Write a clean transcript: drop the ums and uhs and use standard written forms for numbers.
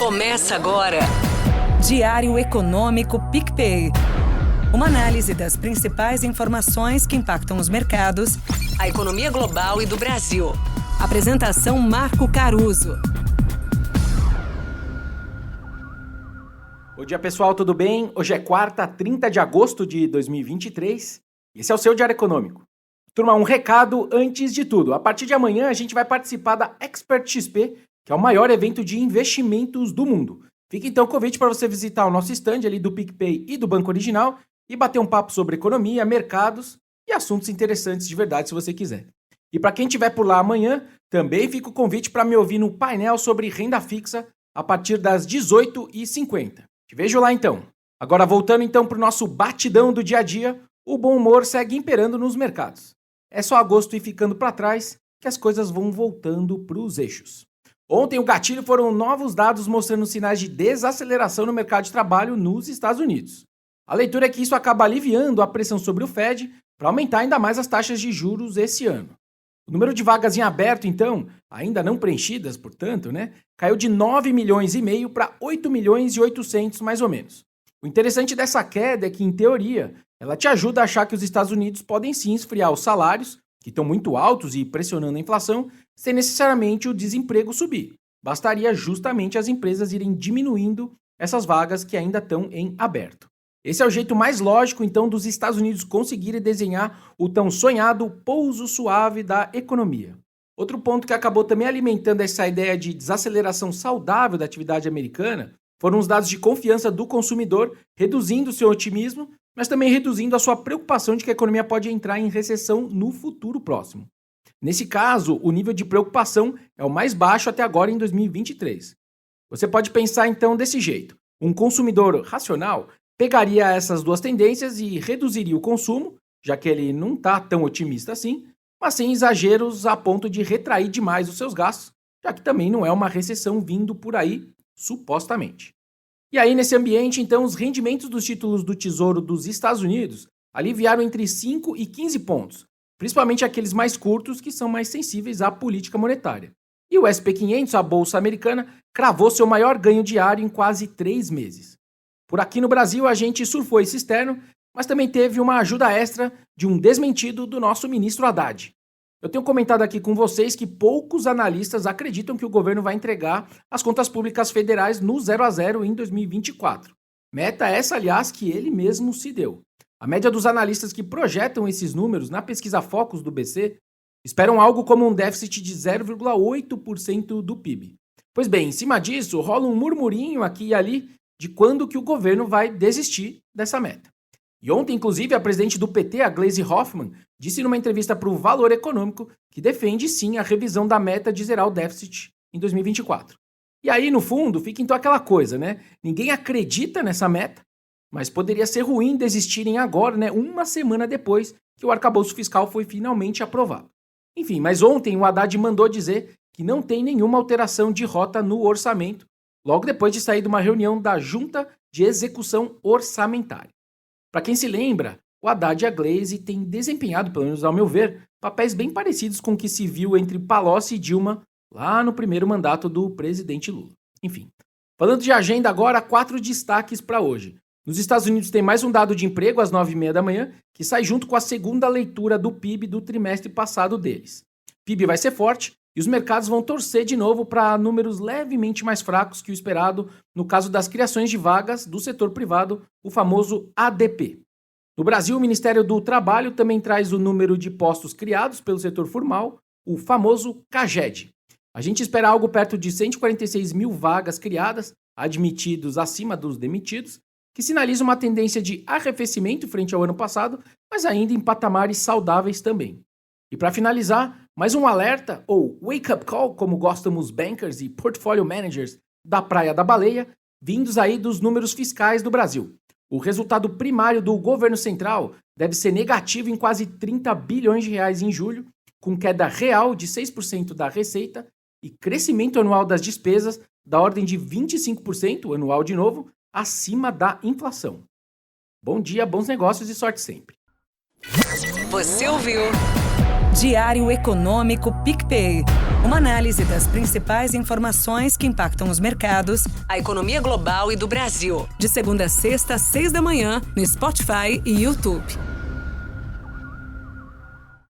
Começa agora. Diário Econômico PicPay. Uma análise das principais informações que impactam os mercados, A economia global e do Brasil. Apresentação Marco Caruso. Bom dia, pessoal, tudo bem? Hoje é quarta, 30 de agosto de 2023. Esse é o seu Diário Econômico. Turma, um recado antes de tudo. A partir de amanhã a gente vai participar da Expert XP, que é o maior evento de investimentos do mundo. Fica então o convite para você visitar o nosso stand ali do PicPay e do Banco Original e bater um papo sobre economia, mercados e assuntos interessantes de verdade, se você quiser. E para quem estiver por lá amanhã, também fica o convite para me ouvir no painel sobre renda fixa a partir das 18h50. Te vejo lá então. Agora voltando então para o nosso batidão do dia a dia, o bom humor segue imperando nos mercados. É só agosto ir ficando para trás que as coisas vão voltando para os eixos. Ontem o gatilho foram novos dados mostrando sinais de desaceleração no mercado de trabalho nos Estados Unidos. A leitura é que isso acaba aliviando a pressão sobre o Fed para aumentar ainda mais as taxas de juros esse ano. O número de vagas em aberto, então, ainda não preenchidas, portanto, caiu de 9 milhões e meio para 8 milhões e 800, mais ou menos. O interessante dessa queda é que, em teoria, ela te ajuda a achar que os Estados Unidos podem sim esfriar os salários, que estão muito altos e pressionando a inflação, sem necessariamente o desemprego subir. Bastaria justamente as empresas irem diminuindo essas vagas que ainda estão em aberto. Esse é o jeito mais lógico, então, dos Estados Unidos conseguirem desenhar o tão sonhado pouso suave da economia. Outro ponto que acabou também alimentando essa ideia de desaceleração saudável da atividade americana foram os dados de confiança do consumidor, reduzindo seu otimismo, mas também reduzindo a sua preocupação de que a economia pode entrar em recessão no futuro próximo. Nesse caso, o nível de preocupação é o mais baixo até agora em 2023. Você pode pensar então desse jeito: um consumidor racional pegaria essas duas tendências e reduziria o consumo, já que ele não está tão otimista assim, mas sem exageros a ponto de retrair demais os seus gastos, já que também não é uma recessão vindo por aí, supostamente. E aí, nesse ambiente, então, os rendimentos dos títulos do Tesouro dos Estados Unidos aliviaram entre 5 e 15 pontos, principalmente aqueles mais curtos que são mais sensíveis à política monetária. E o S&P 500, a bolsa americana, cravou seu maior ganho diário em quase 3 meses. Por aqui no Brasil, a gente surfou esse externo, mas também teve uma ajuda extra de um desmentido do nosso ministro Haddad. Eu tenho comentado aqui com vocês que poucos analistas acreditam que o governo vai entregar as contas públicas federais no 0 a 0 em 2024. Meta essa, aliás, que ele mesmo se deu. A média dos analistas que projetam esses números na pesquisa Focus do BC esperam algo como um déficit de 0,8% do PIB. Pois bem, em cima disso, rola um murmurinho aqui e ali de quando que o governo vai desistir dessa meta. E ontem, inclusive, a presidente do PT, a Gleisi Hoffmann, disse numa entrevista para o Valor Econômico que defende sim a revisão da meta de zerar o déficit em 2024. E aí, no fundo, fica então aquela coisa, Ninguém acredita nessa meta, mas poderia ser ruim desistirem agora, uma semana depois que o arcabouço fiscal foi finalmente aprovado. Enfim, mas ontem o Haddad mandou dizer que não tem nenhuma alteração de rota no orçamento, logo depois de sair de uma reunião da Junta de Execução Orçamentária. Para quem se lembra, o Haddad e a Gleisi têm desempenhado, pelo menos ao meu ver, papéis bem parecidos com o que se viu entre Palocci e Dilma lá no primeiro mandato do presidente Lula. Enfim, falando de agenda agora, 4 destaques para hoje. Nos Estados Unidos tem mais um dado de emprego às 9h30 da manhã, que sai junto com a segunda leitura do PIB do trimestre passado deles. PIB vai ser forte e os mercados vão torcer de novo para números levemente mais fracos que o esperado no caso das criações de vagas do setor privado, o famoso ADP. No Brasil, o Ministério do Trabalho também traz o número de postos criados pelo setor formal, o famoso CAGED. A gente espera algo perto de 146 mil vagas criadas, admitidos acima dos demitidos, que sinaliza uma tendência de arrefecimento frente ao ano passado, mas ainda em patamares saudáveis também. E para finalizar, mais um alerta, ou wake-up call, como gostam os bankers e portfolio managers da Praia da Baleia, vindos aí dos números fiscais do Brasil. O resultado primário do governo central deve ser negativo em quase 30 bilhões de reais em julho, com queda real de 6% da receita e crescimento anual das despesas da ordem de 25% anual de novo, acima da inflação. Bom dia, bons negócios e sorte sempre. Você ouviu Diário Econômico PicPay. Uma análise das principais informações que impactam os mercados, a economia global e do Brasil. De segunda a sexta, às 6 da manhã, no Spotify e YouTube.